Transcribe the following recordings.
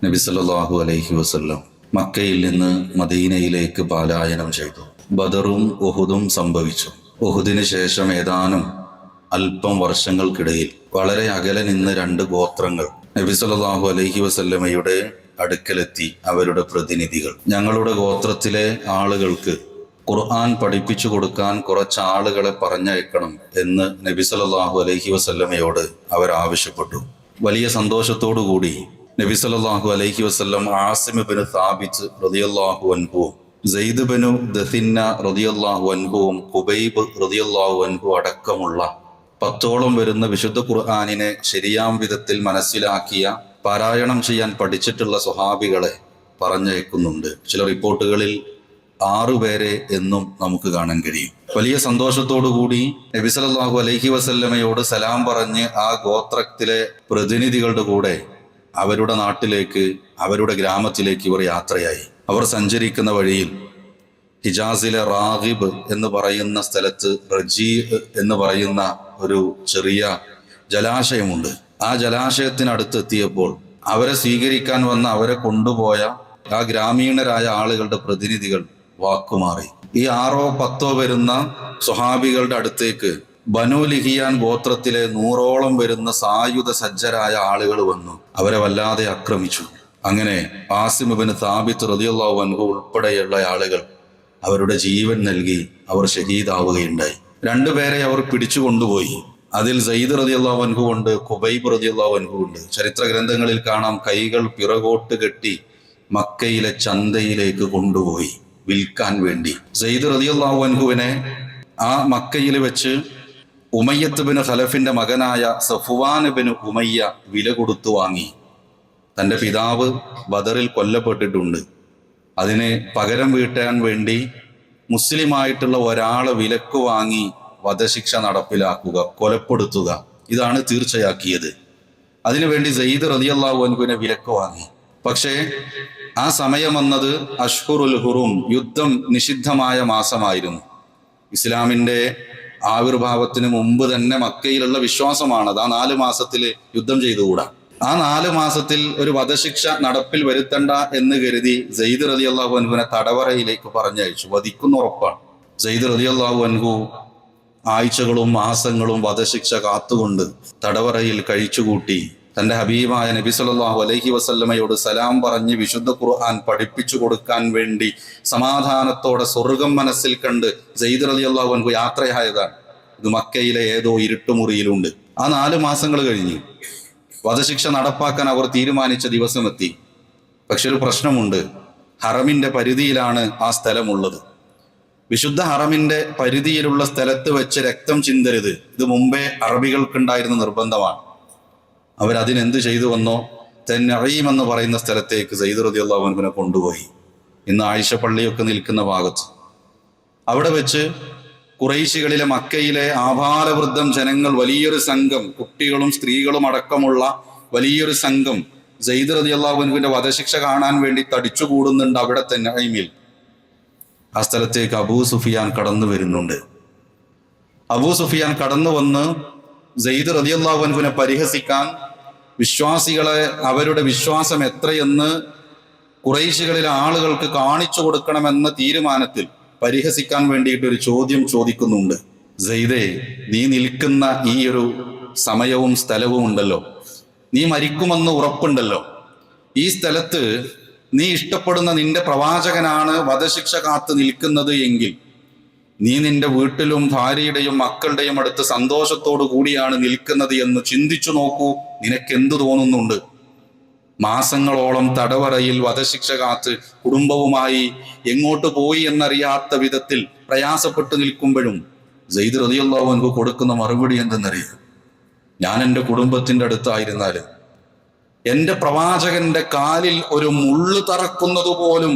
നബി സല്ലല്ലാഹു അലൈഹി വസല്ലം മക്കയിൽ നിന്ന് മദീനയിലേക്ക് പലായനം ചെയ്തു. ബദറും ഉഹുദും സംഭവിച്ചു. ഉഹുദിന് ശേഷം ഏതാനും അല്പം വർഷങ്ങൾക്കിടയിൽ വളരെ അകലെ നിന്ന് രണ്ട് ഗോത്രങ്ങൾ നബി സല്ലല്ലാഹു അലൈഹി വസല്ലമയുടെ അടുക്കലെത്തി. അവരുടെ പ്രതിനിധികൾ, ഞങ്ങളുടെ ഗോത്രത്തിലെ ആളുകൾക്ക് ഖുർആൻ പഠിപ്പിച്ചു കൊടുക്കാൻ കുറച്ച് ആളുകളെ പറഞ്ഞയക്കണം എന്ന് നബി സല്ലല്ലാഹു അലൈഹി വസല്ലമയോട് അവർ ആവശ്യപ്പെട്ടു. വലിയ സന്തോഷത്തോടു കൂടി നബി സല്ലല്ലാഹു അലൈഹി വസല്ലം ആസിം ഇബ്നു സാബിത്ത് റളിയല്ലാഹു അൻഹുവും സെയ്ദ് ഇബ്നു ദസിന്ന റളിയല്ലാഹു അൻഹുവും ഖുബൈബ് റളിയല്ലാഹു അൻഹു അടക്കമുള്ള 10ഓളം വരുന്ന വിശുദ്ധ ഖുർആനിനെ ശരിയാം വിധത്തിൽ മനസ്സിലാക്കിയ, പാരായണം ചെയ്യാൻ പഠിച്ചിട്ടുള്ള സ്വഹാബികളെ പറഞ്ഞയക്കുന്നുണ്ട്. ചില റിപ്പോർട്ടുകളിൽ 6 പേരെ എന്നും നമുക്ക് കാണാൻ കഴിയും. വലിയ സന്തോഷത്തോടുകൂടി നബി സല്ലല്ലാഹു അലൈഹി വസല്ലമയോട് സലാം പറഞ്ഞ് ആ ഗോത്രത്തിലെ പ്രതിനിധികളുടെ കൂടെ അവരുടെ നാട്ടിലേക്ക്, അവരുടെ ഗ്രാമത്തിലേക്ക് ഇവർ യാത്രയായി. അവർ സഞ്ചരിക്കുന്ന വഴിയിൽ ഹിജാസിലെ റാഗിബ് എന്ന് പറയുന്ന സ്ഥലത്ത് റജീ എന്ന് പറയുന്ന ഒരു ചെറിയ ജലാശയമുണ്ട്. ആ ജലാശയത്തിനടുത്തെത്തിയപ്പോൾ അവരെ സ്വീകരിക്കാൻ വന്ന, അവരെ കൊണ്ടുപോയ ആ ഗ്രാമീണരായ ആളുകളുടെ പ്രതിനിധികൾ വാക്കുമാറി. ഈ 6ഓ 10ഓ വരുന്ന സ്വഹാബികളുടെ അടുത്തേക്ക് ബനു ലിഹിയാൻ ഗോത്രത്തിലെ 100ഓളം വരുന്ന സായുധ സജ്ജരായ ആളുകൾ വന്നു. അവരെ വല്ലാതെ ആക്രമിച്ചു. അങ്ങനെ ആസിം ഇബ്നു സാബിത്ത് റളിയല്ലാഹു അൻഹു ഉൾപ്പെടെയുള്ള ആളുകൾ അവരുടെ ജീവൻ നൽകി അവർ ഷഹീദാവുകയുണ്ടായി. 2 പേരെ അവർ പിടിച്ചു കൊണ്ടുപോയി. അതിൽ സെയ്ദ് റളിയല്ലാഹു അൻഹു ഉണ്ട്, ഖുബൈബ് റളിയല്ലാഹു അൻഹു ഉണ്ട്. ചരിത്ര ഗ്രന്ഥങ്ങളിൽ കാണാം, കൈകൾ പിറകോട്ട് കെട്ടി മക്കയിലെ ചന്തയിലേക്ക് കൊണ്ടുപോയി വിൽക്കാൻ വേണ്ടി. സെയ്ദ് റളിയല്ലാഹു അൻഹുവിനെ ആ മക്കയിൽ വെച്ച് ഉമയ്യത്ത് ബിൻ ഖലഫിന്റെ മകനായ സഫ്വാൻ ബിൻ ഉമയ്യ വില കൊടുത്തു വാങ്ങി. തൻ്റെ പിതാവ് ബദറിൽ കൊല്ലപ്പെട്ടിട്ടുണ്ട്. അതിന് പകരം വീട്ടാൻ വേണ്ടി മുസ്ലിമായിട്ടുള്ള ഒരാളെ വിലക്ക് വാങ്ങി വധശിക്ഷ നടപ്പിലാക്കുക, കൊലപ്പെടുത്തുക, ഇതാണ് തീർച്ചയാക്കിയത്. അതിനുവേണ്ടി സെയ്ദ് റളിയല്ലാഹു അൻഹുവിനെ വിലക്ക് വാങ്ങി. പക്ഷേ ആ സമയം വന്നത് അഷ്ഹുറുൽ ഹുറും, യുദ്ധം നിഷിദ്ധമായ മാസമായിരുന്നു. ഇസ്ലാമിൻ്റെ ആവിർഭാവത്തിന് മുമ്പ് തന്നെ മക്കയിലുള്ള വിശ്വാസമാണത്. ആ 4 മാസത്തിൽ യുദ്ധം ചെയ്തുകൂടാ. ആ 4 മാസത്തിൽ ഒരു വധശിക്ഷ നടപ്പിൽ വരുത്തണ്ട എന്ന് കരുതി സെയ്ദ് റളിയല്ലാഹു അൻഹുവിനെ തടവറയിലേക്ക് പറഞ്ഞയച്ചു. വധിക്കുന്ന ഉറപ്പാണ്. സെയ്ദ് റളിയല്ലാഹു അൻഹു ആഴ്ചകളും മാസങ്ങളും വധശിക്ഷ കാത്തുകൊണ്ട് തടവറയിൽ കഴിച്ചുകൂട്ടി. തൻ്റെ ഹബീബായ നബി സല്ലല്ലാഹു അലൈഹി വസല്ലമയോട് സലാം പറഞ്ഞ് വിശുദ്ധ ഖുർആൻ പഠിപ്പിച്ചു കൊടുക്കാൻ വേണ്ടി സമാധാനത്തോടെ സ്വർഗം മനസ്സിൽ കണ്ട് സെയ്ദ് റളിയല്ലാഹു അൻഹു യാത്രയായതാണ്. ഇത് മക്കയിലെ ഏതോ ഇരുട്ടുമുറിയിലുണ്ട്. ആ 4 മാസങ്ങൾ കഴിഞ്ഞു. വധശിക്ഷ നടപ്പാക്കാൻ അവർ തീരുമാനിച്ച ദിവസമെത്തി. പക്ഷെ ഒരു പ്രശ്നമുണ്ട്. ഹറമിന്റെ പരിധിയിലാണ് ആ സ്ഥലമുള്ളത്. വിശുദ്ധ ഹറമിന്റെ പരിധിയിലുള്ള സ്ഥലത്ത് വെച്ച് രക്തം ചിന്തരുത്. ഇത് മുമ്പേ അറബികൾക്കുണ്ടായിരുന്ന നിർബന്ധമാണ്. അവരതിനെന്ത് ചെയ്തു വന്നോ, തെന്നഈം എന്ന് പറയുന്ന സ്ഥലത്തേക്ക് സെയ്ദ് റളിയല്ലാഹു അൻഹുവിനെ കൊണ്ടുപോയി. ഇന്ന് ആയിഷ പള്ളിയൊക്കെ നിൽക്കുന്ന ഭാഗത്ത്. അവിടെ വെച്ച് ഖുറൈശികളിലെ, മക്കയിലെ ആഭാലവൃദ്ധം ജനങ്ങൾ, വലിയൊരു സംഘം, കുട്ടികളും സ്ത്രീകളും അടക്കമുള്ള വലിയൊരു സംഘം സെയ്ദ് റളിയല്ലാഹു അൻഹുവിന്റെ വധശിക്ഷ കാണാൻ വേണ്ടി തടിച്ചുകൂടുന്നുണ്ട് അവിടെ തെന്നഈമിൽ. ആ സ്ഥലത്തേക്ക് അബൂ സുഫിയാൻ കടന്നു വരുന്നുണ്ട്. അബൂ സുഫിയാൻ കടന്നു വന്ന് സെയ്ദ് റളിയല്ലാഹു അൻഹുവിനെ പരിഹസിക്കാൻ, വിശ്വാസികളെ അവരുടെ വിശ്വാസം എത്രയെന്ന് ഖുറൈശികളിലെ ആളുകൾക്ക് കാണിച്ചു കൊടുക്കണമെന്ന തീരുമാനത്തിൽ പരിഹസിക്കാൻ വേണ്ടിയിട്ട് ഒരു ചോദ്യം ചോദിക്കുന്നുണ്ട്. സെയ്ദേ, നീ നിൽക്കുന്ന ഈ ഒരു സമയവും സ്ഥലവും ഉണ്ടല്ലോ, നീ മരിക്കുമെന്ന് ഉറപ്പുണ്ടല്ലോ. ഈ സ്ഥലത്ത് നീ ഇഷ്ടപ്പെടുന്ന നിന്റെ പ്രവാചകനാണ് വധശിക്ഷ കാത്ത് നിൽക്കുന്നത് എങ്കിൽ നീ നിന്റെ വീട്ടിലും ഭാര്യയുടെയും മക്കളുടെയും അടുത്ത് സന്തോഷത്തോടു കൂടിയാണ് നിൽക്കുന്നത് എന്ന് ചിന്തിച്ചു നോക്കൂ. നിനക്കെന്തു തോന്നുന്നുണ്ട്? മാസങ്ങളോളം തടവറയിൽ വധശിക്ഷ കാത്ത് കുടുംബവുമായി എങ്ങോട്ട് പോയി എന്നറിയാത്ത വിധത്തിൽ പ്രയാസപ്പെട്ടു നിൽക്കുമ്പോഴും സെയ്ദ് റളിയല്ലാഹു അൻഹു കൊടുക്കുന്ന മറുപടി എന്തെന്നറിയാം? ഞാൻ എൻ്റെ കുടുംബത്തിൻ്റെ അടുത്തായിരുന്നാലും എൻ്റെ പ്രവാചകന്റെ കാലിൽ ഒരു മുള്ളു തറക്കുന്നത് പോലും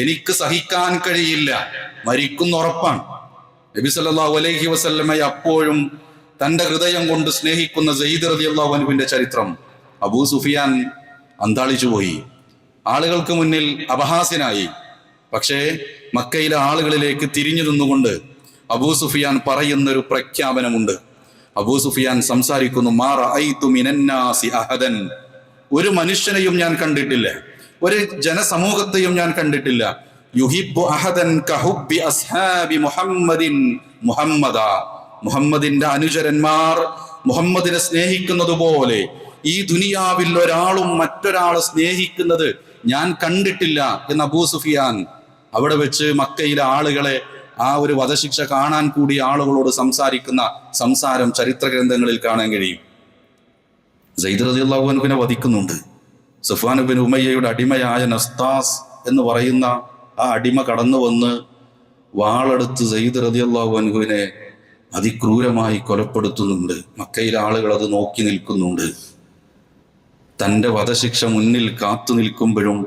എനിക്ക് സഹിക്കാൻ കഴിയില്ല, മരിക്കുന്ന ഉറപ്പാണ്. നബി സല്ലല്ലാഹു അലൈഹി വസല്ലമയെ അപ്പോഴും തൻ്റെ ഹൃദയം കൊണ്ട് സ്നേഹിക്കുന്ന സെയ്ദ് റളിയല്ലാഹു അൻഹുവിന്റെ ചരിത്രം അബൂ സുഫിയാൻ അന്താളിച്ചു പോയി. ആളുകൾക്ക് മുന്നിൽ അപഹാസ്യനായി. പക്ഷേ മക്കയിലെ ആളുകളിലേക്ക് തിരിഞ്ഞു നിന്നുകൊണ്ട് അബൂ സുഫിയാൻ പറയുന്നൊരു പ്രഖ്യാപനമുണ്ട്. അബൂ സുഫിയാൻ സംസാരിക്കുന്നു, മാ റഅയ്തു മിനന്നാസി അഹദൻ ഒരു മനുഷ്യനെയും ഞാൻ കണ്ടിട്ടില്ല, ഒരു ജനസമൂഹത്തെയും ഞാൻ കണ്ടിട്ടില്ല. യുഹിബ്ബു അഹദൻ കഹുബ്ബി അസ്ഹാബി മുഹമ്മദിൻ മുഹമ്മദ. മുഹമ്മദിന്റെ അനുചരന്മാർ മുഹമ്മദിനെ സ്നേഹിക്കുന്നത് പോലെ ഈ ദുനിയാവിൽ ഒരാളും മറ്റൊരാളെ സ്നേഹിക്കുന്നത് ഞാൻ കണ്ടിട്ടില്ല എന്ന് അബൂ സുഫിയാൻ അവിടെ വെച്ച് മക്കയിലെ ആളുകളെ, ആ ഒരു വധശിക്ഷ കാണാൻ കൂടി ആളുകളോട് സംസാരിക്കുന്ന സംസാരം ചരിത്ര ഗ്രന്ഥങ്ങളിൽ കാണാൻ കഴിയും. സയ്യിദ് റളിയല്ലാഹു അൻഹുവിനെ വധിക്കുന്നുണ്ട്. സഫ്വാൻ ബിൻ ഉമയ്യയുടെ അടിമയായ നസ്താസ് എന്ന് പറയുന്ന ആ അടിമ കടന്നു വന്ന് വാളെടുത്ത് സയ്യിദ് റളിയല്ലാഹു അൻഹുവിനെ അതിക്രൂരമായി കൊലപ്പെടുത്തുന്നുണ്ട്. മക്കയിലെ ആളുകൾ അത് നോക്കി നിൽക്കുന്നുണ്ട്. തൻ്റെ വധശിക്ഷ മുന്നിൽ കാത്തു നിൽക്കുമ്പോഴും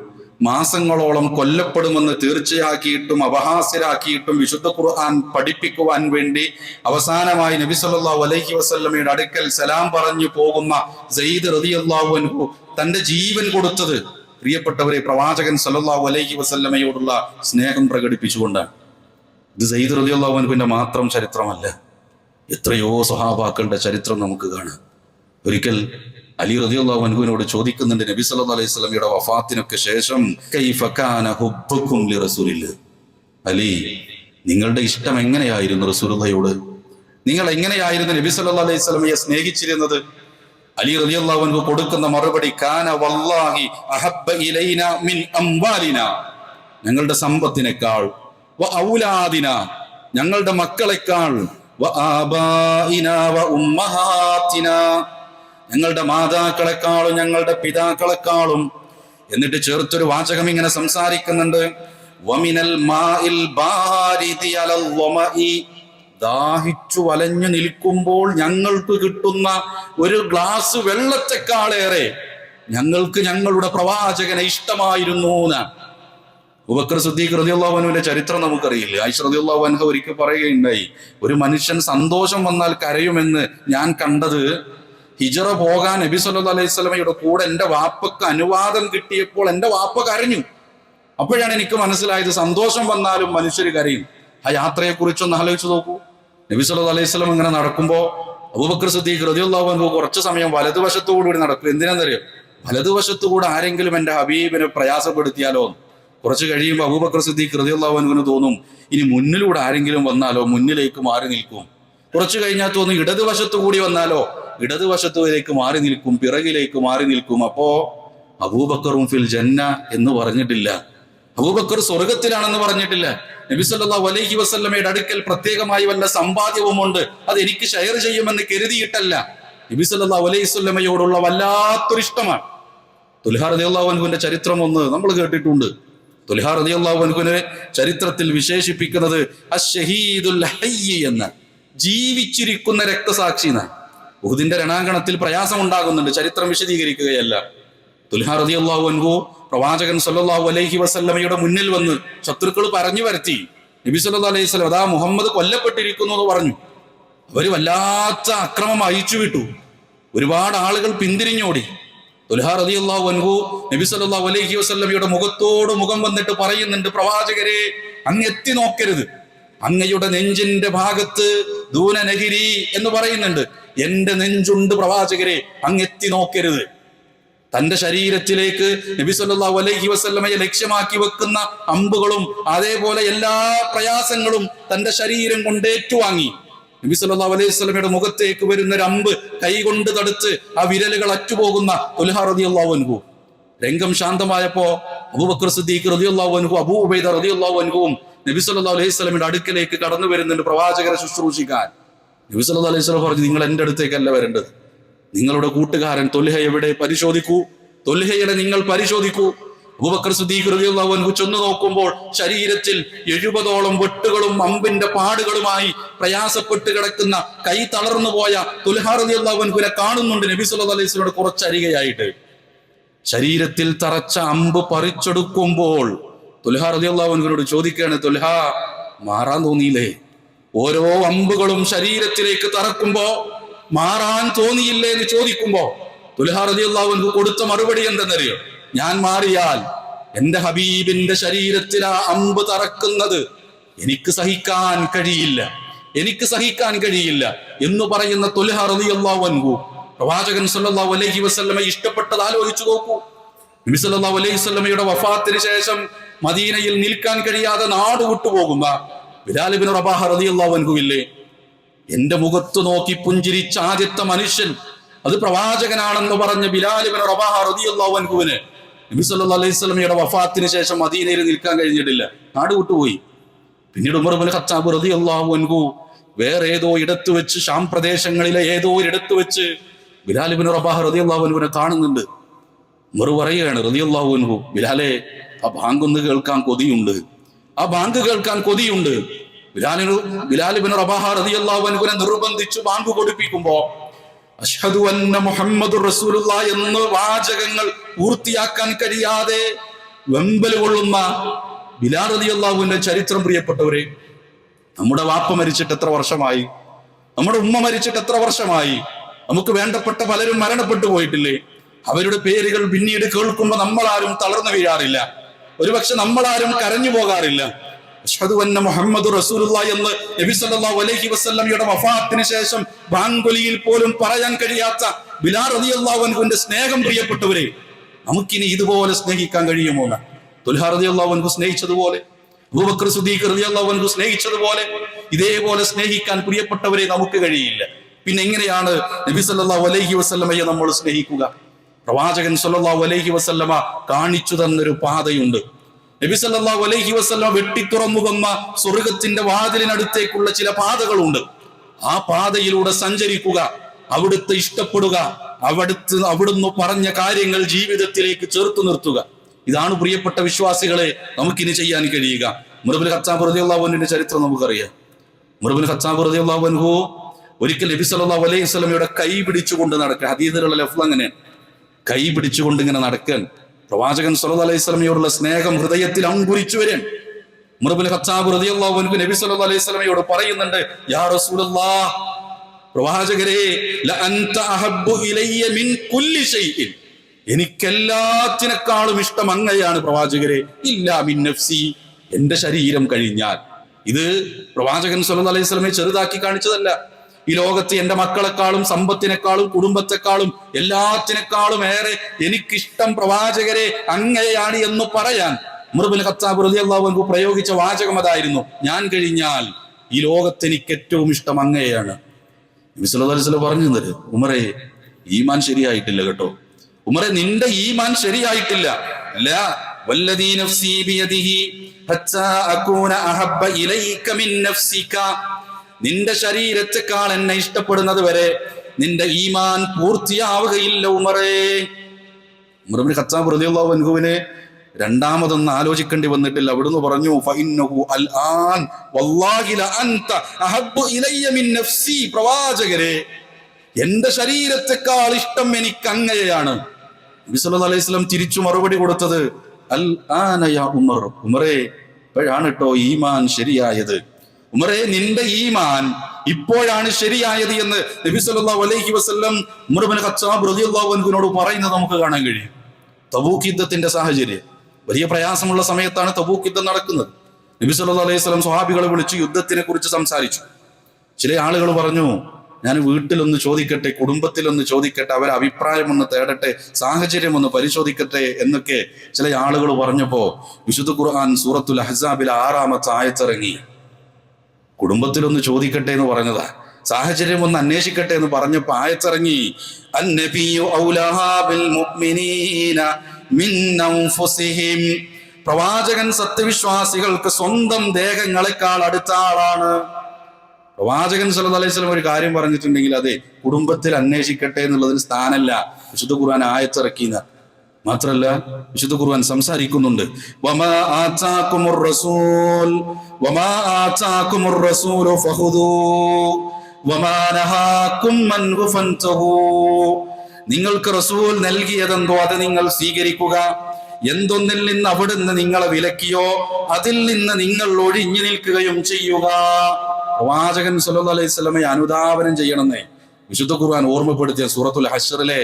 മാസങ്ങളോളം കൊല്ലപ്പെടുമെന്ന് തീർച്ചയാക്കിയിട്ടും അപഹാസ്യരാക്കിയിട്ടും വിശുദ്ധ ഖുർആൻ പഠിപ്പിക്കുവാൻ വേണ്ടി അവസാനമായി നബി സല്ലല്ലാഹു അലൈഹി വസല്ലമയുടെ അടുക്കൽ സലാം പറഞ്ഞു പോകുന്ന സയ്യിദ് റളിയല്ലാഹു അൻഹു തൻ്റെ ജീവൻ കൊടുത്തത് പ്രിയപ്പെട്ടവരെ പ്രവാചകൻ സല്ലല്ലാഹു അലൈഹി വസല്ലമയോടുള്ള സ്നേഹം പ്രകടിപ്പിച്ചുകൊണ്ടാണ്. ഇത് സയ്യിദ് റളിയല്ലാഹു അൻഹുവിന്റെ മാത്രം ചരിത്രമല്ല, എത്രയോ സ്വഹാബാക്കളുടെ ചരിത്രം നമുക്ക് കാണാം. ഒരിക്കൽ അലി റളിയല്ലാഹു അൻഹുവിനോട് ചോദിക്കുന്നുണ്ട്, നബി സല്ലല്ലാഹു അലൈഹി വസല്ലമയുടെ വഫാത്തിനൊക്കെ ശേഷം കൈഫ കാന ഹുബ്ബുകും ലിറസൂലില്ലാഹ്, അലി നിങ്ങളുടെ ഇഷ്ടം എങ്ങനെയായിരുന്നു റസൂലുള്ളാഹിയോട്? നിങ്ങൾ എങ്ങനെയായിരുന്നു നബി സല്ലല്ലാഹു അലൈഹി വസല്ലമയെ സ്നേഹിച്ചിരുന്നത്? അലി റളിയല്ലാഹു അൻഹു കൊടുക്കുന്ന മറുപടി, കാന വല്ലാഹി അഹബ്ബ ഇലൈനാ മിൻ അംവാലിനാ, ഞങ്ങളുടെ സമ്പത്തിനേക്കാൾ, വ ഔലാദിന ഞങ്ങളുടെ മക്കളെക്കാൾ, വ ആബാഇനാ വ ഉമ്മഹാത്തിനാ ഞങ്ങളുടെ മാതാക്കളെക്കാളും ഞങ്ങളുടെ പിതാക്കളെക്കാളും. എന്നിട്ട് ചേർത്തൊരു വാചകം ഇങ്ങനെ സംസാരിക്കുന്നുണ്ട്, വമിനൽ മാഇൽ ബാരിദി അലൽ വമഇ, ദാഹിച്ചു വലഞ്ഞു നിൽക്കുമ്പോൾ ഞങ്ങൾക്ക് കിട്ടുന്ന ഒരു ഗ്ലാസ് വെള്ളത്തെക്കാളേറെ ഞങ്ങൾക്ക് ഞങ്ങളുടെ പ്രവാചകനെ ഇഷ്ടമായിരുന്നു എന്നാണ്. അബൂബക്കർ സിദ്ദീഖ് റളിയല്ലാഹു അൻഹുവിന്റെ ചരിത്രം നമുക്കറിയില്ല. ആയിഷ റളിയല്ലാഹു അൻഹ ഒരിക്കൽ പറയുകയുണ്ടായി, ഒരു മനുഷ്യൻ സന്തോഷം വന്നാൽ കരയുമെന്ന് ഞാൻ കണ്ടത് ഹിജറ പോകാൻ നബി സല്ലല്ലാഹു അലൈഹി വസല്ലമയുടെ കൂടെ എൻ്റെ വാപ്പക്ക് അനുവാദം കിട്ടിയപ്പോൾ എൻ്റെ വാപ്പ കരഞ്ഞു. അപ്പോഴാണ് എനിക്ക് മനസ്സിലായത് സന്തോഷം വന്നാലും മനുഷ്യർ കരയും. ആ യാത്രയെക്കുറിച്ചൊന്ന് ആലോചിച്ച് നോക്കൂ. നബി സല്ലല്ലാഹു അലൈഹി വസല്ലം ഇങ്ങനെ നടക്കുമ്പോൾ അബൂബക്കർ സിദ്ദീഖ് റളിയല്ലാഹു അൻഹു കുറച്ച് സമയം വലതുവശത്തുകൂടി നടക്കും. എന്തിനാന്നറിയോ? വലതുവശത്തുകൂടെ ആരെങ്കിലും എൻ്റെ ഹബീബിനെ പ്രയാസപ്പെടുത്തിയാലോ. കുറച്ച് കഴിയുമ്പോൾ അബൂബക്കർ സിദ്ദീഖ് റളിയല്ലാഹു അൻഹുവിന് തോന്നും, ഇനി മുന്നിലൂടെ ആരെങ്കിലും വന്നാലോ, മുന്നിലേക്ക് മാറി നിൽക്കും. കുറച്ച് കഴിഞ്ഞാൽ തോന്നും, ഇടതുവശത്തു കൂടി വന്നാലോ, ഇടതുവശത്തുലേക്ക് മാറി നിൽക്കും, പിറകിലേക്ക് മാറി നിൽക്കും. അപ്പോ അബൂബക്കറും ഫിൽ ജന്ന എന്ന് പറഞ്ഞിട്ടില്ല, അബൂബക്കർ സ്വർഗത്തിലാണെന്ന് പറഞ്ഞിട്ടില്ല. നബി സല്ലല്ലാഹു അലൈഹി വസല്ലമയുടെ അടുക്കൽ പ്രത്യേകമായി വല്ല സമ്പാദ്യവുമുണ്ട്, അത് എനിക്ക് ഷെയർ ചെയ്യുമെന്ന് കരുതിയിട്ടല്ല. നബി സല്ലല്ലാഹു അലൈഹി വസല്ലമയോടുള്ള വല്ലാത്തൊരു ഇഷ്ടമാണ്. തുൽഹാ റളിയല്ലാഹു അൻഹുവിന്റെ ചരിത്രം ഒന്ന് നമ്മൾ കേട്ടിട്ടുണ്ട്. തുൽഹാ റളിയല്ലാഹു അൻഹുവിനെ ചരിത്രത്തിൽ വിശേഷിപ്പിക്കുന്നത് അശ്ശഹീദുൽ ഹയ്യ് എന്ന്, ജീവിച്ചിരിക്കുന്ന രക്തസാക്ഷി എന്നാണ്. ഉഹുദിന്റെ രണാങ്കണത്തിൽ പ്രയാസം ഉണ്ടാകുന്നുണ്ട്, ചരിത്രം വിശദീകരിക്കുകയല്ല. തുൽഹാ റളിയല്ലാഹു അൻഹു പ്രവാചകൻ സല്ലല്ലാഹു അലൈഹി വസല്ലമയുടെ മുന്നിൽ വന്ന് ശത്രുക്കൾ പറഞ്ഞു വരുത്തി, നബി സല്ലല്ലാഹു അലൈഹി വസല്ലം അതാ മുഹമ്മദ് കൊല്ലപ്പെട്ടിരിക്കുന്നു എന്ന് പറഞ്ഞു. അവര് വല്ലാത്ത അക്രമം അയച്ചു വിട്ടു. ഒരുപാട് ആളുകൾ പിന്തിരിഞ്ഞോടി. തുൽഹാ റളിയല്ലാഹു അൻഹു നബി സല്ലല്ലാഹു അലൈഹി വസല്ലമയുടെ മുഖത്തോട് മുഖം വന്നിട്ട് പറയുന്നുണ്ട്, പ്രവാചകരെ അങ്ങ് എത്തി നോക്കരുത്, അങ്ങയുടെ നെഞ്ചിന്റെ ഭാഗത്ത് ദൂന നഹിരി എന്ന് പറയുന്നുണ്ട്, എന്റെ നെഞ്ചുണ്ട് പ്രവാചകരെ, അങ്ങ് എത്തി നോക്കരുത്. തന്റെ ശരീരത്തിലേക്ക് നബി സല്ലല്ലാഹു അലൈഹി വസല്ലമയെ ലക്ഷ്യമാക്കി വെക്കുന്ന അമ്പുകളും അതേപോലെ എല്ലാ പ്രയാസങ്ങളും തന്റെ ശരീരം കൊണ്ട് ഏറ്റുവാങ്ങി. നബി സല്ലല്ലാഹു അലൈഹി വസല്ലമയുടെ മുഖത്തേക്ക് വരുന്ന ഒരു അമ്പ് കൈകൊണ്ട് തടുത്ത് ആ വിരലുകൾ അറ്റുപോകുന്ന തുൽഹാ റളിയല്ലാഹു അൻഹു. രംഗം ശാന്തമായപ്പോ അബൂബക്കർ സിദ്ദീഖ് റളിയല്ലാഹു അൻഹു, അബൂ ഉബൈദ റളിയല്ലാഹു അൻഹുവും നബി സല്ലല്ലാഹു അലൈഹി വസല്ലമയുടെ അടുക്കലേക്ക് കടന്നു വരുന്നുണ്ട് പ്രവാചകരെ ശുശ്രൂഷിക്കാൻ. നബി സല്ലല്ലാഹു അലൈഹി വസല്ലം പറഞ്ഞു, നിങ്ങൾ എൻ്റെ അടുത്തേക്കല്ല വരേണ്ടത്, നിങ്ങളുടെ കൂട്ടുകാരൻ തൊൽഹ എവിടെ പരിശോധിക്കൂ, തൊൽഹയെ നിങ്ങൾ പരിശോധിക്കൂ. അബൂബക്കർ സിദ്ദീഖ് റളിയല്ലാഹു അൻഹു ചെന്ന് നോക്കുമ്പോൾ ശരീരത്തിൽ 70ഓളം വെട്ടുകളും അമ്പിന്റെ പാടുകളുമായി പ്രയാസപ്പെട്ട് കിടക്കുന്ന, കൈ തളർന്നു പോയ തുൽഹാ റളിയല്ലാഹു അൻഹുവിനെ കാണുന്നുണ്ട് നബി സല്ലല്ലാഹു അലൈഹി വസല്ലം കുറച്ചരികെയായിട്ട്. ശരീരത്തിൽ തറച്ച അമ്പ് പറിച്ചെടുക്കുമ്പോൾ തുൽഹാ റളിയല്ലാഹു അൻഹുവിനോട് ചോദിക്കുകയാണ്, തുൽഹാ മാറാൻ തോന്നിയില്ലേ? ഓരോ അമ്പുകളും ശരീരത്തിലേക്ക് തറക്കുമ്പോ മാറാൻ തോന്നിയില്ലേ എന്ന് ചോദിക്കുമ്പോ തുൽഹാ റളിയല്ലാഹു അൻഹു കൊടുത്ത മറുപടി എന്തെന്നറിയോ? ഞാൻ മാറിയാൽ എന്റെ ഹബീബിന്റെ ശരീരത്തിൽ ആ അമ്പ് തറക്കുന്നത് എനിക്ക് സഹിക്കാൻ കഴിയില്ല, എനിക്ക് സഹിക്കാൻ കഴിയില്ല എന്ന് പറയുന്ന തുൽഹാ റളിയല്ലാഹു അൻഹു പ്രവാചകൻ സല്ലല്ലാഹു അലൈഹി വസല്ലമ ഇഷ്ടപ്പെട്ടത് ആലോചിച്ചു നോക്കൂ. നബി സല്ലല്ലാഹു അലൈഹി വസല്ലമയുടെ വഫാത്തിന് ശേഷം മദീനയിൽ നിൽക്കാൻ കഴിയാതെ നാട് വിട്ടുപോകുന്ന ബിലാൽ ഇബ്നു റബാഹ റളിയല്ലാഹു അൻഹു ഇല്ലേ, എന്റെ മുഖത്ത് നോക്കി പുഞ്ചിരിച്ച ആദ്യത്തെ മനുഷ്യൻ അത് പ്രവാചകനാണെന്ന് പറഞ്ഞ ബിലാൽ ഇബ്നു റബാഹ റളിയല്ലാഹു അൻഹുവിന് നബി സല്ലല്ലാഹു അലൈഹി വസല്ലമയുടെ വഫാത്തിന് ശേഷം മദീനയിൽ നിൽക്കാൻ കഴിഞ്ഞിട്ടില്ല, നാട് വിട്ടുപോയി. പിന്നീട് ഉമർ ഇബ്നു ഖത്താബ് റളിയല്ലാഹു അൻഹു വേറെ ഏതോ ഇടത്ത് വെച്ച്, ഷാം പ്രദേശങ്ങളിലെ ഏതോ ഒരിടത്ത് വെച്ച് ബിലാൽ ഇബ്നു റബാഹ റളിയല്ലാഹു അൻഹുവിനെ കാണുന്നുണ്ട്. ഉമർ പറയുകയാണ് റളിയല്ലാഹു അൻഹു, ബിലാലെ, ആ ബാങ്ക് ഒന്ന് കേൾക്കാൻ കൊതിയുണ്ട്, ആ ബാങ്ക് കേൾക്കാൻ കൊതിയുണ്ട്. ബിലാൽ ഇബ്നു റബാഹ റളിയല്ലാഹു അൻഹുവിനെ നിർബന്ധിച്ചു ബാങ്ക് കൊടുപ്പിക്കുമ്പോ അഷ്ഹദു അന്ന മുഹമ്മദുർ റസൂലുള്ളാഹി എന്ന വാചകങ്ങൾ പൂർത്തിയാക്കാൻ കഴിയാതെ വെമ്പല് കൊള്ളുന്ന ബിലാൽ റളിയല്ലാഹുവിന്റെ ചരിത്രം പ്രിയപ്പെട്ടവരെ, നമ്മുടെ വാപ്പ മരിച്ചിട്ട് എത്ര വർഷമായി, നമ്മുടെ ഉമ്മ മരിച്ചിട്ട് എത്ര വർഷമായി, നമുക്ക് വേണ്ടപ്പെട്ട പലരും മരണപ്പെട്ടു പോയിട്ടില്ലേ? അവരുടെ പേരുകൾ പിന്നീട് കേൾക്കുമ്പോൾ നമ്മളാരും തളർന്നു വീഴാറില്ല, ഒരുപക്ഷെ നമ്മളാരും കരഞ്ഞു പോകാറില്ല. അഷ്ഹദു അന്ന മുഹമ്മദുർ റസൂലുള്ളാഹി എന്ന് നബി സല്ലല്ലാഹു അലൈഹി വസല്ലമയുടെ വഫാത്തിന് ശേഷം ബാങ്കൊലിയിൽ പോലും പറയാൻ കഴിയാത്ത ബിലാൽ റളിയല്ലാഹു അൻഹുവിന്റെ സ്നേഹം പ്രിയപ്പെട്ടവരെ, നമുക്കിനി ഇതുപോലെ സ്നേഹിക്കാൻ കഴിയുമോ? തുൽഹ റളിയല്ലാഹു അൻഹു സ്നേഹിച്ചതുപോലെ, അബൂബക്കർ സിദ്ദീഖ് റളിയല്ലാഹു അൻഹു സ്നേഹിച്ചതുപോലെ ഇതേപോലെ സ്നേഹിക്കാൻ പ്രിയപ്പെട്ടവരെ നമുക്ക് കഴിയില്ല. പിന്നെ എങ്ങനെയാണ് നബി സല്ലല്ലാഹു അലൈഹി വസല്ലമയെ നമ്മൾ സ്നേഹിക്കുക? പ്രവാചകൻ സല്ലല്ലാഹു അലൈഹി വസല്ലമ കാണിച്ചു തന്നൊരു പാതയുണ്ട്. നബി സല്ലല്ലാഹു അലൈഹി വസല്ലമ വെട്ടിത്തുറന്നു തന്ന സ്വർഗത്തിന്റെ വാതിലിനടുത്തേക്കുള്ള ചില പാതകളുണ്ട്. ആ പാതയിലൂടെ സഞ്ചരിക്കുക, അവിടുത്തെ ഇഷ്ടപ്പെടുക, അവിടുന്ന് പറഞ്ഞ കാര്യങ്ങൾ ജീവിതത്തിലേക്ക് ചേർത്തു നിർത്തുക. ഇതാണ് പ്രിയപ്പെട്ട വിശ്വാസികളെ നമുക്കിനി ചെയ്യാൻ കഴിയുക. ഉമർ ഇബ്നു ഖത്താബ് റളിയല്ലാഹു അൻഹുവിന്റെ ചരിത്രം നമുക്കറിയാം. ഉമർ ഇബ്നു ഖത്താബ് റളിയല്ലാഹു അൻഹു ഒരിക്കൽ നബി സല്ലല്ലാഹു അലൈഹി വസല്ലമയുടെ കൈ പിടിച്ചുകൊണ്ട് നടക്കുക. ഹദീസിലുള്ള ലഫ്ള് അങ്ങനെ, കൈ പിടിച്ചുകൊണ്ട് ഇങ്ങനെ നടക്കാൻ. പ്രവാചകൻ സല്ലല്ലാഹു അലൈഹി വസല്ലമയോടുള്ള സ്നേഹം ഹൃദയത്തിൽ അങ്കുരിച്ചു വരാൻ ഉമർ ഇബ്നു ഖത്താബ് റളിയല്ലാഹു അൻഹു നബി സല്ലല്ലാഹു അലൈഹി വസല്ലമയോട് പറയുന്നുണ്ട്, യാ റസൂലല്ലാഹ്, പ്രവാചകരെ, ല അൻത അഹബ്ബു ഇലയ്യ മിൻ കുല്ലി ഷൈഇൻ, എനിക്കെല്ലാത്തിനേക്കാളും ഇഷ്ടം അങ്ങയാണ് പ്രവാചകരെ, ഇല്ലാ മിൻ നഫ്സി, എന്റെ ശരീരം കഴിഞ്ഞാൽ. ഇത് പ്രവാചകൻ സല്ലല്ലാഹു അലൈഹി വസല്ലമയെ ചെറുതാക്കി കാണിച്ചതല്ല. ഈ ലോകത്ത് എന്റെ മക്കളെക്കാളും സമ്പത്തിനേക്കാളും കുടുംബത്തെക്കാളും എല്ലാത്തിനേക്കാളും ഏറെ എനിക്കിഷ്ടം പ്രവാചകരെ അങ്ങയെയാണ് എന്ന് പറയാൻ ഉമർ ഇബ്നു ഖത്താബ് റളിയല്ലാഹു അൻഹു പ്രയോഗിച്ച വാചകം അതായിരുന്നു, ഞാൻ കഴിഞ്ഞാൽ ഈ ലോകത്ത് എനിക്ക് ഏറ്റവും ഇഷ്ടം അങ്ങയെയാണ്. നബി സല്ലല്ലാഹു അലൈഹി വസല്ലം പറഞ്ഞു തന്നത്, ഉമറേ, ഈമാൻ ശരിയായിട്ടില്ല കേട്ടോ, ഉമറേ, നിന്റെ ഈമാൻ ശരിയായിട്ടില്ല. ലാ വല്ലദീ നഫ്സി ബിയദിഹി ഹത്താ അകൂന അഹബ്ബ ഇലൈക മിൻ നഫ്സിക, നിന്റെ ശരീരത്തെക്കാൾ എന്നെ ഇഷ്ടപ്പെടുന്നത് വരെ നിന്റെ ഈമാൻ പൂർത്തിയാവുകയില്ല ഉമറേ. ഉമർ ഇബ്നു ഖത്താബ് റളിയല്ലാഹു അൻഹുവിനെ രണ്ടാമതൊന്നും ആലോചിക്കേണ്ടി വന്നിട്ടില്ല. അവിടുന്ന് പറഞ്ഞു, ഫഇന്നഹു അൽആൻ വല്ലാഹി ല അൻത അഹബ്ബു ഇലയ്യ മിൻ നഫ്സി, പ്രവാചകരെ, എന്റെ ശരീരത്തെക്കാൾ ഇഷ്ടം എനിക്ക് അങ്ങയെയാണ്. നബി സല്ലല്ലാഹു അലൈഹി വസല്ലം തിരിച്ചു മറുപടി കൊടുത്തത്, അൽ ആന യാ ഉമർ, ഉമറേ, ഇപ്പോഴാണ് കേട്ടോ ഈമാൻ ശരിയായത്. ഉമറേ, നിന്റെ ഈമാൻ ഇപ്പോഴാണ് ശരിയായത് എന്ന് നബി സല്ലല്ലാഹു അലൈഹി വസല്ലം ഉമർ ഇബ്നു ഖത്താബ് റളിയല്ലാഹു അൻഹുവിനോട് പറയുന്നത് നമുക്ക് കാണാൻ കഴിയും. തബൂക്ക് യുദ്ധത്തിന്റെ സാഹചര്യം, വലിയ പ്രയാസമുള്ള സമയത്താണ് തബൂക്ക് യുദ്ധം നടക്കുന്നത്. നബി സല്ലല്ലാഹു അലൈഹി വസല്ലം സ്വഹാബികളെ വിളിച്ച് യുദ്ധത്തിനെ കുറിച്ച് സംസാരിച്ചു. ചില ആളുകൾ പറഞ്ഞു, ഞാൻ വീട്ടിലൊന്ന് ചോദിക്കട്ടെ, കുടുംബത്തിലൊന്ന് ചോദിക്കട്ടെ, അവരെ അഭിപ്രായം ഒന്ന് തേടട്ടെ, സാഹചര്യം ഒന്ന് പരിശോധിക്കട്ടെ എന്നൊക്കെ ചില ആളുകൾ പറഞ്ഞപ്പോ വിശുദ്ധ ഖുർആൻ സൂറത്തുൽ അഹ്സാബിൽ 6-ാമത്തെ ആയത്തിറങ്ങി. കുടുംബത്തിലൊന്ന് ചോദിക്കട്ടെ എന്ന് പറഞ്ഞതാ, സാഹചര്യം ഒന്ന് അന്വേഷിക്കട്ടെ എന്ന് പറഞ്ഞപ്പോ ആയത്തിറങ്ങി, അന്നബിയു ഔലാ ബിൽ മുഅ്മിനീന മിൻ അൻഫുസിഹിം, പ്രവാചകൻ സത്യവിശ്വാസികൾക്ക് സ്വന്തം ദേഹങ്ങളെക്കാൾ അടുത്ത ആളാണ്. പ്രവാചകൻ സല്ലല്ലാഹു അലൈഹി വസല്ലം ഒരു കാര്യം പറഞ്ഞിട്ടുണ്ടെങ്കിൽ അതെ കുടുംബത്തിൽ അന്വേഷിക്കട്ടെ എന്നുള്ളതിന് സ്ഥാനമല്ല. വിശുദ്ധ ഖുർആൻ ആയത്തിറക്കിയെന്ന് മാത്രല്ല, വിശുദ്ധ ഖുർആൻ സംസാരിക്കുന്നുണ്ട്, വമാ ആതാകുമുർ റസൂലു ഫഖുദൂ വമാ നഹാകും അൻഹു ഫൻതഹൂ, നിങ്ങൾക്ക് റസൂൽ നൽകിയതെന്തോ അത് നിങ്ങൾ സ്വീകരിക്കുക, എന്തൊന്നിൽ നിന്ന് അവിടുന്ന് നിങ്ങളെ വിലക്കിയോ അതിൽ നിന്ന് നിങ്ങൾ ഒഴിഞ്ഞു നിൽക്കുകയും ചെയ്യുക. പ്രവാചകൻ സല്ലല്ലാഹു അലൈഹി വസല്ലമയെ അനുധാവനം ചെയ്യണമെന്നേ വിശുദ്ധ ഖുർആൻ ഓർമ്മപ്പെടുത്തിയ സൂറത്തുൽ ഹശ്റിലെ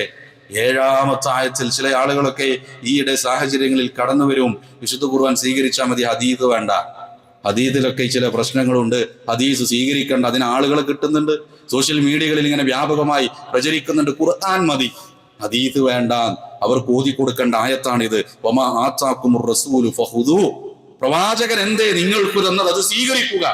7-ാമത്തെ ആയത്തിൽ ചില ആളുകളൊക്കെ ഈയിടെ സാഹചര്യങ്ങളിൽ കടന്നു വരും, വിശുദ്ധ ഖുർആൻ സ്വീകരിച്ചാൽ മതി, ഹദീസ് വേണ്ട. ഹദീസിലൊക്കെ ചില പ്രശ്നങ്ങളുണ്ട്, ഹദീസ് സ്വീകരിക്കേണ്ട, അതിന് ആളുകളെ കിട്ടുന്നുണ്ട്, സോഷ്യൽ മീഡിയകളിൽ ഇങ്ങനെ വ്യാപകമായി പ്രചരിക്കുന്നുണ്ട്. ഖുർആൻ മതി, ഹദീസ് വേണ്ട, അവർക്ക് ഓതി കൊടുക്കേണ്ട ആയത്താണിത്. വമാ ആതാകുമുർ റസൂലു ഫഖുദൂ, പ്രവാചകൻ എന്തേ നിങ്ങൾക്ക് തന്നത് അത് സ്വീകരിക്കുക,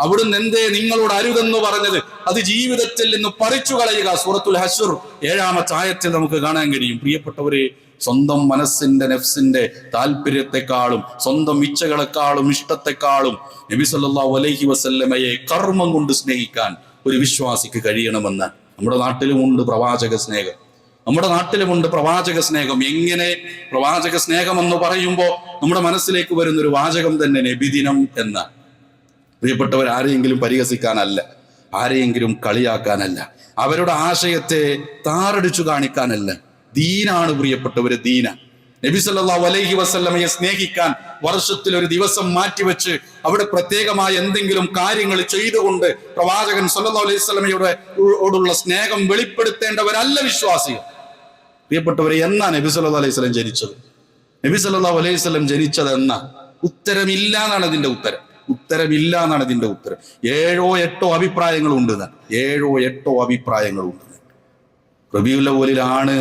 അവിടുന്ന് എന്തേ നിങ്ങളോട് അരുതെന്ന് പറഞ്ഞത് അത് ജീവിതത്തിൽ നിന്ന് പറിച്ചു കളയുക. സൂറത്തുൽ ഹശ്ർ 7-ാമത്തെ ആയത്തിൽ നമുക്ക് കാണാൻ കഴിയും. പ്രിയപ്പെട്ടവരെ, സ്വന്തം മനസ്സിന്റെ നെഫ്സിന്റെ താല്പര്യത്തെക്കാളും സ്വന്തം ഇച്ഛകളെക്കാളും ഇഷ്ടത്തെക്കാളും നബി സല്ലല്ലാഹു അലൈഹി വസല്ലമയെ കർമ്മം കൊണ്ട് സ്നേഹിക്കാൻ ഒരു വിശ്വാസിക്ക് കഴിയണമെന്ന്. നമ്മുടെ നാട്ടിലുമുണ്ട് പ്രവാചക സ്നേഹം, നമ്മുടെ നാട്ടിലുമുണ്ട് പ്രവാചക സ്നേഹം. എങ്ങനെ പ്രവാചക സ്നേഹം എന്ന് പറയുമ്പോൾ നമ്മുടെ മനസ്സിലേക്ക് വരുന്നൊരു വാചകം തന്നെ നബിദിനം എന്ന. പ്രിയപ്പെട്ടവർ, ആരെയെങ്കിലും പരിഹസിക്കാനല്ല, ആരെയെങ്കിലും കളിയാക്കാനല്ല, അവരുടെ ആശയത്തെ താറടിച്ചു കാണിക്കാനല്ല. ദീനാണ് പ്രിയപ്പെട്ടവര്, ദീന. നബി സല്ലല്ലാഹു അലൈഹി വസല്ലമയെ സ്നേഹിക്കാൻ വർഷത്തിൽ ഒരു ദിവസം മാറ്റിവെച്ച് അവിടെ പ്രത്യേകമായ എന്തെങ്കിലും കാര്യങ്ങൾ ചെയ്തുകൊണ്ട് പ്രവാചകൻ സല്ലല്ലാഹു അലൈഹി വസല്ലമയോടുള്ള സ്നേഹം വെളിപ്പെടുത്തേണ്ടവരല്ല വിശ്വാസികൾ. പ്രിയപ്പെട്ടവരെ, എന്നാ നബി സല്ലല്ലാഹു അലൈഹി വസല്ലം ജനിച്ചത്? നബി സല്ലല്ലാഹു അലൈഹി വസല്ലം ജനിച്ചത് എന്നാ? ഉത്തരമില്ല എന്നാണ് ഇതിന്റെ ഉത്തരം. ഉത്തരമില്ല എന്നാണ് ഇതിന്റെ ഉത്തരം. 7-8 അഭിപ്രായങ്ങളുണ്ട്. 7-8 അഭിപ്രായങ്ങളുണ്ട്. റബീഉൽ അവ്വലിലാണ്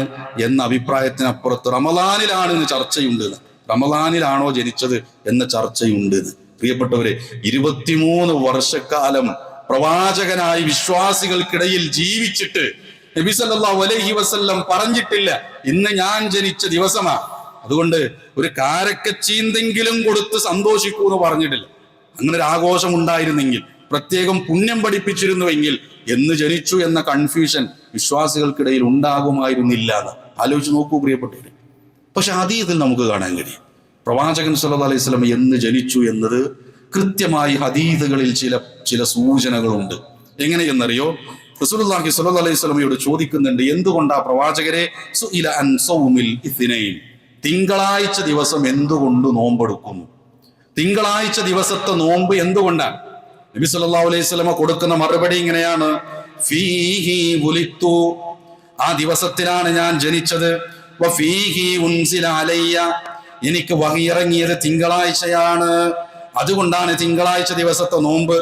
എന്ന അഭിപ്രായത്തിനപ്പുറത്ത് റമളാനിലാണ് എന്ന് ചർച്ചയുണ്ട്. റമളാനിലാണോ ജനിച്ചത് എന്ന ചർച്ചയുണ്ട്. പ്രിയപ്പെട്ടവരെ, 23 വർഷക്കാലം പ്രവാചകനായി വിശ്വാസികൾക്കിടയിൽ ജീവിച്ചിട്ട് നബി സല്ലല്ലാഹു അലൈഹി വസല്ലം പറഞ്ഞിട്ടില്ല ഇന്ന് ഞാൻ ജനിച്ച ദിവസമാ, അതുകൊണ്ട് ഒരു കാരക്കച്ചീന്തെങ്കിലും കൊടുത്ത് സന്തോഷിക്കൂ എന്ന് പറഞ്ഞിട്ടില്ല. അങ്ങനെ ഒരു ആഘോഷം ഉണ്ടായിരുന്നെങ്കിൽ, പ്രത്യേകം പുണ്യം പഠിപ്പിച്ചിരുന്നുവെങ്കിൽ എന്ന് ജനിച്ചു എന്ന കൺഫ്യൂഷൻ വിശ്വാസികൾക്കിടയിൽ ഉണ്ടാകുമായിരുന്നില്ല എന്ന് ആലോചിച്ച് നോക്കൂ പ്രിയപ്പെട്ടവരെ. പക്ഷെ ഹദീസിൽ നമുക്ക് കാണാൻ കഴിയും പ്രവാചകൻ സല്ലല്ലാഹു അലൈഹി വസല്ലം എന്ന് ജനിച്ചു എന്നത് കൃത്യമായി ഹദീസുകളിൽ ചില സൂചനകളുണ്ട്. എങ്ങനെയെന്നറിയോ? റസൂലുള്ളാഹി സ്വല്ലല്ലാഹു അലൈഹി വസല്ലമയോട് ചോദിക്കുന്നുണ്ട്, എന്തുകൊണ്ടാ പ്രവാചകരെ സുഇല അൻ സൗമിൽ ഇത്നൈൻ, തിങ്കളാഴ്ച ദിവസം എന്തുകൊണ്ട് നോമ്പെടുക്കുന്നു? തിങ്കളാഴ്ച ദിവസത്തെ നോമ്പ് എന്തുകൊണ്ടാണ്? നബി സല്ലല്ലാഹു അലൈഹി വസല്ലമ കൊടുക്കുന്ന മറുപടി ഇങ്ങനെയാണ്, ഫീഹി വുലിത്തു, ആ ദിവസത്തിലാണ് ഞാൻ ജനിച്ചത്, വഫീഹി ഉൻസില അലയ്യ, എനിക്ക് വഹി ഇറങ്ങിയത് തിങ്കളാഴ്ചയാണ്, അതുകൊണ്ടാണ് തിങ്കളാഴ്ച ദിവസത്തെ നോമ്പ്.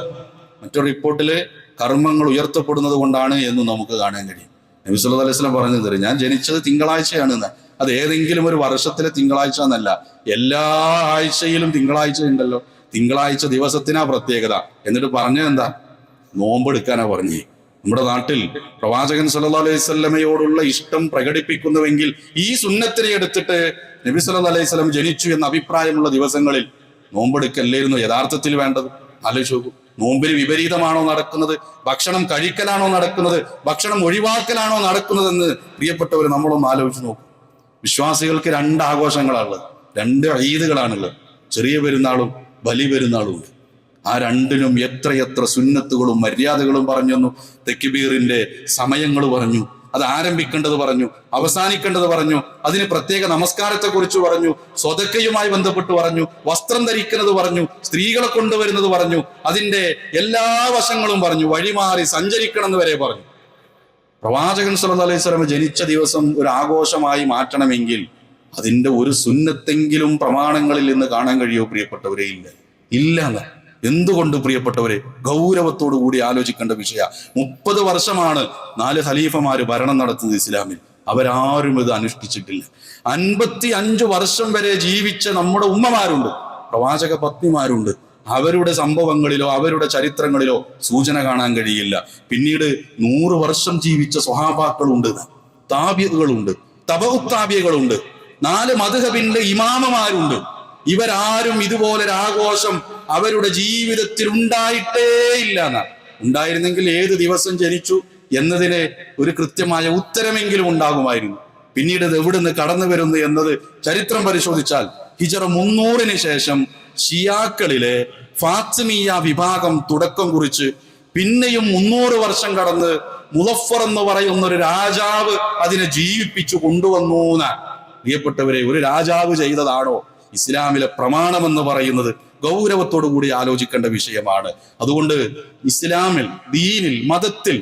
മറ്റൊരു റിപ്പോർട്ടില് കർമ്മങ്ങൾ ഉയർത്തപ്പെടുന്നത് കൊണ്ടാണ് എന്ന് നമുക്ക് കാണാൻ കഴിയും. നബി സല്ലല്ലാഹു അലൈഹി വസല്ലം പറഞ്ഞു തരും, ഞാൻ ജനിച്ചത് തിങ്കളാഴ്ചയാണെന്ന്. അത് ഏതെങ്കിലും ഒരു വർഷത്തിലെ തിങ്കളാഴ്ച എന്നല്ല, എല്ലാ ആഴ്ചയിലും തിങ്കളാഴ്ച ഉണ്ടല്ലോ, തിങ്കളാഴ്ച ദിവസത്തിനാ പ്രത്യേകത. എന്നിട്ട് പറഞ്ഞത് എന്താ? നോമ്പെടുക്കാനാ പറഞ്ഞേ. നമ്മുടെ നാട്ടിൽ പ്രവാചകൻ സല്ലല്ലാഹു അലൈഹി വസല്ലമയോടുള്ള ഇഷ്ടം പ്രകടിപ്പിക്കുന്നുവെങ്കിൽ ഈ സുന്നത്തിനെ എടുത്തിട്ട് നബി സല്ലല്ലാഹു അലൈഹി വസല്ലം ജനിച്ചു എന്ന അഭിപ്രായമുള്ള ദിവസങ്ങളിൽ നോമ്പെടുക്കല്ലായിരുന്നു യഥാർത്ഥത്തിൽ വേണ്ടത്? ആലോചിച്ച് നോക്കൂ. നോമ്പിന് വിപരീതമാണോ നടക്കുന്നത്? ഭക്ഷണം കഴിക്കലാണോ നടക്കുന്നത്? ഭക്ഷണം ഒഴിവാക്കലാണോ നടക്കുന്നതെന്ന് പ്രിയപ്പെട്ടവർ നമ്മളൊന്ന് ആലോചിച്ച് നോക്കും. വിശ്വാസികൾക്ക് 2 ആഘോഷങ്ങളാണുള്ളത്, 2 ഈദുകളാണുള്ളത്, ചെറിയ പെരുന്നാളും വലിയ പെരുന്നാളും ഉണ്ട്. ആ രണ്ടിനും എത്രയെത്ര സുന്നത്തുകളും മര്യാദകളും പറഞ്ഞു തന്നു. തക്ബീറിന്റെ സമയങ്ങൾ പറഞ്ഞു, അത് ആരംഭിക്കേണ്ടത് പറഞ്ഞു, അവസാനിക്കേണ്ടത് പറഞ്ഞു, അതിന് പ്രത്യേക നമസ്കാരത്തെ കുറിച്ച് പറഞ്ഞു, സ്വതക്കയുമായി ബന്ധപ്പെട്ട് പറഞ്ഞു, വസ്ത്രം ധരിക്കുന്നത് പറഞ്ഞു, സ്ത്രീകളെ കൊണ്ടുവരുന്നത് പറഞ്ഞു, അതിന്റെ എല്ലാ വശങ്ങളും പറഞ്ഞു, വഴിമാറി സഞ്ചരിക്കണം എന്ന് വരെ പറഞ്ഞു. പ്രവാചകൻ സല്ലല്ലാഹു അലൈഹി വസല്ലം ജനിച്ച ദിവസം ഒരു ആഘോഷമായി മാറ്റണമെങ്കിൽ അതിന്റെ ഒരു സുന്നത്തെങ്കിലും പ്രമാണങ്ങളിൽ നിന്ന് കാണാൻ കഴിയുമോ പ്രിയപ്പെട്ടവരെ? ഇല്ല. എന്തുകൊണ്ട് പ്രിയപ്പെട്ടവരെ? ഗൗരവത്തോടു കൂടി ആലോചിക്കേണ്ട വിഷയ. 30 വർഷമാണ് 4 ഖലീഫമാര് ഭരണം നടത്തുന്നത് ഇസ്ലാമിൽ. അവരാരും ഇത് അനുഷ്ഠിച്ചിട്ടില്ല. 55 വർഷം വരെ ജീവിച്ച നമ്മുടെ ഉമ്മമാരുണ്ട്, പ്രവാചക പത്നിമാരുണ്ട്. അവരുടെ സംഭവങ്ങളിലോ അവരുടെ ചരിത്രങ്ങളിലോ സൂചന കാണാൻ കഴിയില്ല. പിന്നീട് 100 വർഷം ജീവിച്ച സ്വഹാബാക്കളുണ്ട്, താബികളുണ്ട്, തബഉത്താബികളുണ്ട്, 4 മദ്ഹബിന്റെ ഇമാമമാരുണ്ട്. ഇവരാരും ഇതുപോലൊരു ആഘോഷം അവരുടെ ജീവിതത്തിൽ ഉണ്ടായിട്ടേ ഇല്ല. ഉണ്ടായിരുന്നെങ്കിൽ ഏത് ദിവസം ജനിച്ചു എന്നതിന് ഒരു കൃത്യമായ ഉത്തരമെങ്കിലും ഉണ്ടാകുമായിരുന്നു. പിന്നീട് ഇത് എവിടുന്ന് കടന്നു വരുന്നു എന്നത് ചരിത്രം പരിശോധിച്ചാൽ ഹിജറ 300-ന് ശേഷം ഷിയാക്കളിലെ ഫാത്തിമിയ വിഭാഗം തുടക്കം കുറിച്ച് പിന്നെയും 300 വർഷം കടന്ന് മുളഫർ എന്ന് പറയുന്ന ഒരു രാജാവ് അതിനെ ജീവിപ്പിച്ചു കൊണ്ടുവന്നു. പ്രിയപ്പെട്ടവരെ, ഒരു രാജാവ് ചെയ്തതാണോ ഇസ്ലാമിലെ പ്രമാണമെന്ന് പറയുന്നത്? ഗൗരവത്തോടു കൂടി ആലോചിക്കേണ്ട വിഷയമാണ്. അതുകൊണ്ട് ഇസ്ലാമിൽ, ദീനിൽ, മതത്തിൽ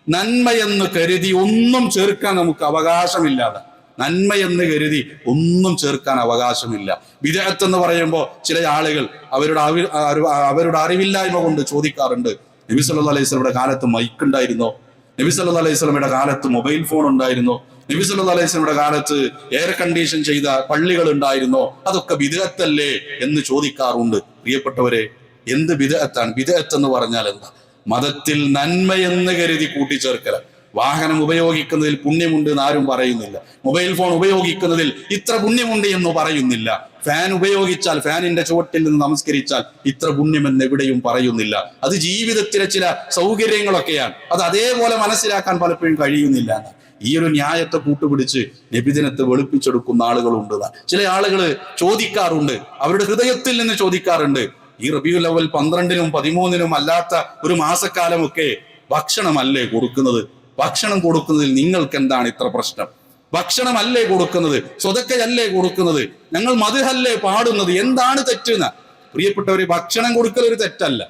നന്മയെന്ന് കരുതി ഒന്നും ചേർക്കാൻ നമുക്ക് അവകാശമില്ലാതെ നന്മയെന്ന് കരുതി ഒന്നും ചേർക്കാൻ അവകാശമില്ല. ബിദ്അത്ത് എന്ന് പറയുമ്പോൾ ചില ആളുകൾ അവരുടെ അറിവില്ലായ്മ കൊണ്ട് ചോദിക്കാറുണ്ട്, നബി സല്ലല്ലാഹു അലൈഹി വസല്ലമയുടെ കാലത്ത് മൈക്ക് ഉണ്ടായിരുന്നോ? നബി സല്ലല്ലാഹു അലൈഹി വസല്ലമയുടെ കാലത്ത് മൊബൈൽ ഫോൺ ഉണ്ടായിരുന്നോ? നബി സല്ലല്ലാഹു അലൈഹി വസല്ലമയുടെ കാലത്ത് എയർ കണ്ടീഷൻ ചെയ്ത പള്ളികൾ ഉണ്ടായിരുന്നോ? അതൊക്കെ ബിദ്അത്തല്ലേ എന്ന് ചോദിക്കാറുണ്ട്. പ്രിയപ്പെട്ടവരെ, എന്ത് ബിദ്അത്താണ്? ബിദ്അത്ത് എന്ന് പറഞ്ഞാൽ എന്താ? മതത്തിൽ നന്മയെന്ന് കരുതി കൂട്ടിച്ചേർക്കല. വാഹനം ഉപയോഗിക്കുന്നതിൽ പുണ്യമുണ്ട് എന്ന് ആരും പറയുന്നില്ല. മൊബൈൽ ഫോൺ ഉപയോഗിക്കുന്നതിൽ ഇത്ര പുണ്യമുണ്ട് എന്ന് പറയുന്നില്ല. ഫാൻ ഉപയോഗിച്ചാൽ, ഫാനിന്റെ ചുവട്ടിൽ നിന്ന് നമസ്കരിച്ചാൽ ഇത്ര പുണ്യമെന്ന് എവിടെയും പറയുന്നില്ല. അത് ജീവിതത്തിലെ ചില സൗകര്യങ്ങളൊക്കെയാണ്. അത് അതേപോലെ മനസ്സിലാക്കാൻ പലപ്പോഴും കഴിയുന്നില്ല. ഈ ഒരു ന്യായത്തെ കൂട്ടുപിടിച്ച് നബിദിനത്തെ വെളുപ്പിച്ചെടുക്കുന്ന ആളുകളുണ്ട്. ചില ആളുകൾ ചോദിക്കാറുണ്ട്, അവരുടെ ഹൃദയത്തിൽ നിന്ന് ചോദിക്കാറുണ്ട്, ഈ റബീഉൽ അവ്വൽ 12-നും 13-നും അല്ലാത്ത ഒരു മാസക്കാലമൊക്കെ ഭക്ഷണമല്ലേ കൊടുക്കുന്നത്? ഭക്ഷണം കൊടുക്കുന്നതിൽ നിങ്ങൾക്ക് എന്താണ് ഇത്ര പ്രശ്നം? ഭക്ഷണമല്ലേ കൊടുക്കുന്നത്? സ്വതക്കയല്ലേ കൊടുക്കുന്നത്? ഞങ്ങൾ മദ്ഹല്ലേ പാടുന്നത്? എന്താണ് തെറ്റുന്ന? പ്രിയപ്പെട്ടവരെ, ഭക്ഷണം കൊടുക്കൽ ഒരു തെറ്റല്ല,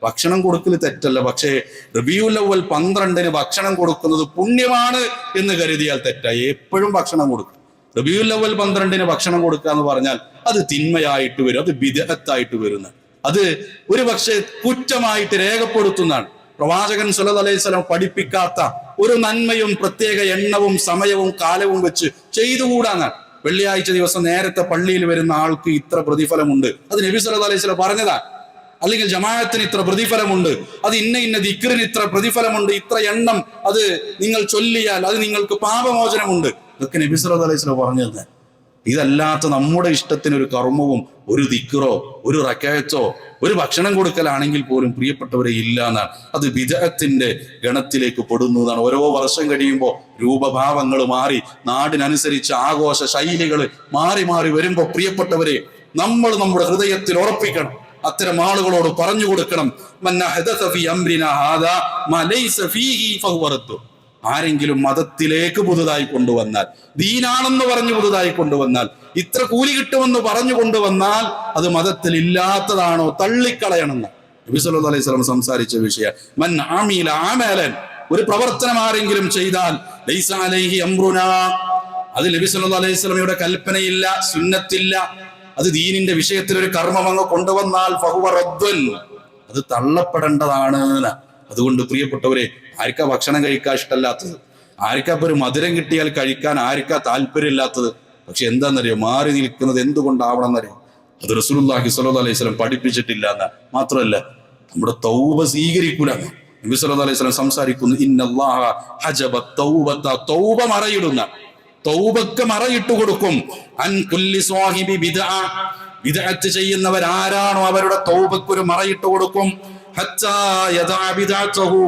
ഭക്ഷണം കൊടുക്കൽ തെറ്റല്ല. പക്ഷേ റബീഉൽ അവ്വൽ 12-ന് ഭക്ഷണം കൊടുക്കുന്നത് പുണ്യമാണ് എന്ന് കരുതിയാൽ തെറ്റായി. എപ്പോഴും ഭക്ഷണം കൊടുക്കും. റബീഉൽ അവ്വൽ 12-ന് ഭക്ഷണം കൊടുക്കുക എന്ന് പറഞ്ഞാൽ അത് തിന്മയായിട്ട് വരും, അത് ബിദ്അത്തായിട്ട് വരുന്ന, അത് ഒരു പക്ഷേ കുറ്റമായിട്ട് രേഖപ്പെടുത്തുന്നതാണ്. പ്രവാചകൻ സല്ലല്ലാഹു അലൈഹി വസല്ലം പഠിപ്പിക്കാത്ത ഒരു നന്മയും പ്രത്യേക എണ്ണവും സമയവും കാലവും വെച്ച് ചെയ്തുകൂടാന്നാണ്. വെള്ളിയാഴ്ച ദിവസം നേരത്തെ പള്ളിയിൽ വരുന്ന ആൾക്ക് ഇത്ര പ്രതിഫലമുണ്ട്, അത് നബി സല്ലല്ലാഹു അലൈഹി വസല്ലം പറഞ്ഞതാ. അല്ലെങ്കിൽ ജമാഅത്തിന് ഇത്ര പ്രതിഫലമുണ്ട്, അത് ഇന്ന ദിക്റിന് ഇത്ര പ്രതിഫലമുണ്ട്, ഇത്ര എണ്ണം അത് നിങ്ങൾ ചൊല്ലിയാൽ അത് നിങ്ങൾക്ക് പാപമോചനമുണ്ട്, ഇതൊക്കെ നബി സല്ലല്ലാഹു അലൈഹി വസല്ലം പറഞ്ഞത്. ഇതല്ലാത്ത നമ്മുടെ ഇഷ്ടത്തിന് ഒരു കർമ്മവും ഒരു ദിക്റോ ഒരു റക്അത്തോ ഒരു ഭക്ഷണം കൊടുക്കലാണെങ്കിൽ പോലും പ്രിയപ്പെട്ടവരെ ഇല്ല എന്നാണ്. അത് ബിദ്അത്തിന്റെ ഗണത്തിലേക്ക് പെടുന്നതാണ്. ഓരോ വർഷം കഴിയുമ്പോൾ രൂപഭാവങ്ങൾ മാറി, നാടിനനുസരിച്ച് ആഘോഷ ശൈലികൾ മാറി മാറി വരുമ്പോൾ പ്രിയപ്പെട്ടവരെ, നമ്മൾ നമ്മുടെ ഹൃദയത്തിൽ ഉറപ്പിക്കണം, അത്തരം ആളുകളോട് പറഞ്ഞു കൊടുക്കണം, ആരെങ്കിലും മതത്തിലേക്ക് പുതുതായി കൊണ്ടുവന്നാൽ, ദീനാണെന്ന് പറഞ്ഞു പുതുതായി കൊണ്ടുവന്നാൽ, ഇത്ര കൂലി കിട്ടുമെന്ന് പറഞ്ഞു കൊണ്ടുവന്നാൽ അത് മതത്തിൽ ഇല്ലാത്തതാണോ തള്ളിക്കളയണമെന്ന് നബി സല്ലല്ലാഹു അലൈഹി വസല്ലം സംസാരിച്ച വിഷയം. മൻ അമില അമലൻ, ഒരു പ്രവർത്തനം ആരെങ്കിലും ചെയ്താൽ ലൈസ അലൈഹി അംറുനാ, അത് നബി സല്ലല്ലാഹു അലൈഹി വസല്ലമയുടെ കൽപ്പനയില്ല, സുന്നത്തില്ല, അത് ദീനിന്റെ വിഷയത്തിൽ ഒരു കർമ്മം അങ്ങ് കൊണ്ടുവന്നാൽ ഫഹുവ റദ്ദുൻ, അത് തള്ളപ്പെടേണ്ടതാണ്. അതുകൊണ്ട് പ്രിയപ്പെട്ടവരെ, ആർക്കാ ഭക്ഷണം കഴിക്കാൻ ഇഷ്ടമല്ലാത്തത്? ആർക്കാ ഇപ്പൊ ഒരു മധുരം കിട്ടിയാൽ കഴിക്കാൻ ആർക്കാ താല്പര്യമില്ലാത്തത്? പക്ഷെ എന്താണെന്നറിയോ, മാറി നിൽക്കുന്നത് എന്തുകൊണ്ടാവണം എന്നറിയോ? അത് റസൂലുള്ളാഹി സ്വല്ലല്ലാഹു അലൈഹി വസല്ലം പഠിപ്പിച്ചിട്ടില്ല എന്ന് മാത്രമല്ല, നമ്മുടെ തൗബ സ്വീകരിക്കൂല. നബി സല്ലല്ലാഹു അലൈഹി വസല്ലം സംസാരിക്കുന്നു, ഇന്നല്ലാഹ ഹജബ തൗബത, തൗബ മറയിടുന്ന, തൗബക്ക് മറയിട്ടു കൊടുക്കും. അൻ കുല്ലി സ്വാഹിബി ബിദ്അ, ബിദ്അത്ത് ചെയ്യുന്നവരാരാണോ അവരുടെ തൗബക്ക് ഒരു മറയിട്ട് കൊടുക്കും. ഹത്താ യദഅ ബിദ്അതഹു,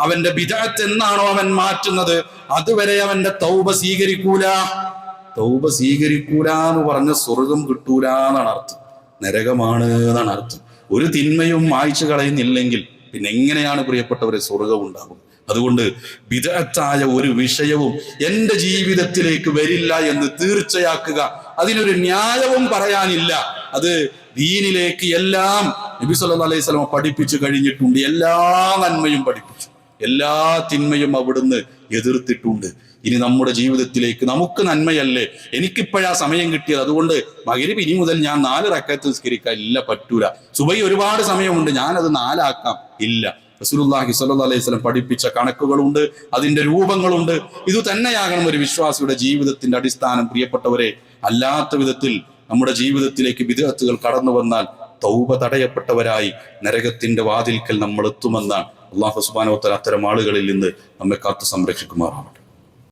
അവന്റെ ബിദ്അത്ത് എന്നാണോ അവൻ മാറ്റുന്നത് അതുവരെ അവന്റെ തൗബ സ്വീകരിക്കൂല. തൗബ സ്വീകരിക്കൂല എന്ന് പറഞ്ഞ സ്വർഗം കിട്ടൂല എന്നാണ് അർത്ഥം, നരകമാണ് എന്നാണ് അർത്ഥം. ഒരു തിന്മയും മായ്ച്ചു കളയുന്നില്ലെങ്കിൽ പിന്നെ എങ്ങനെയാണ് പ്രിയപ്പെട്ടവരെ സ്വർഗം ഉണ്ടാകും? അതുകൊണ്ട് ബിദ്അത്തായ ഒരു വിഷയവും എന്റെ ജീവിതത്തിലേക്ക് വരില്ല എന്ന് തീർച്ചയാക്കുക. അതിനൊരു ന്യായവും പറയാനില്ല. അത് ദീനിലേക്ക് എല്ലാം നബി സല്ലല്ലാഹു അലൈഹി വസല്ലം പഠിപ്പിച്ചു കഴിഞ്ഞിട്ടുണ്ട്. എല്ലാ നന്മയും പഠിപ്പിച്ചു, എല്ലാ തിന്മയും അവിടുന്ന് എതിർത്തിട്ടുണ്ട്. ഇനി നമ്മുടെ ജീവിതത്തിലേക്ക് നമുക്ക് നന്മയല്ലേ, എനിക്കിപ്പോഴാ സമയം കിട്ടിയത്, അതുകൊണ്ട് മഗ്‌രിബ് ഇനി മുതൽ ഞാൻ 4 റക്അത്ത് നിസ്കരിക്കാൻ ഇല്ല, പറ്റൂല. സുബഹി ഒരുപാട് സമയമുണ്ട്, ഞാനത് 4 ആക്കാം, ഇല്ല. റസൂലുള്ളാഹി സ്വല്ലല്ലാഹു അലൈഹി വസല്ലം പഠിപ്പിച്ച കണക്കുകളുണ്ട്, അതിന്റെ രൂപങ്ങളുണ്ട്. ഇത് തന്നെയാകണം ഒരു വിശ്വാസിയുടെ ജീവിതത്തിന്റെ അടിസ്ഥാനം. പ്രിയപ്പെട്ടവരെ, അല്ലാത്ത വിധത്തിൽ നമ്മുടെ ജീവിതത്തിലേക്ക് ബിദ്അത്തുകൾ കടന്നു വന്നാൽ തൗബ തടയപ്പെട്ടവരായി നരകത്തിന്റെ വാതിൽക്കൽ നമ്മൾ എത്തുമെന്നാണ്. അല്ലാഹു സുബ്ഹാനഹു വ തആല അത്തരം ആളുകളിൽ നിന്ന് നമ്മെ കാത്തു സംരക്ഷിക്കുമാറാവട്ടെ.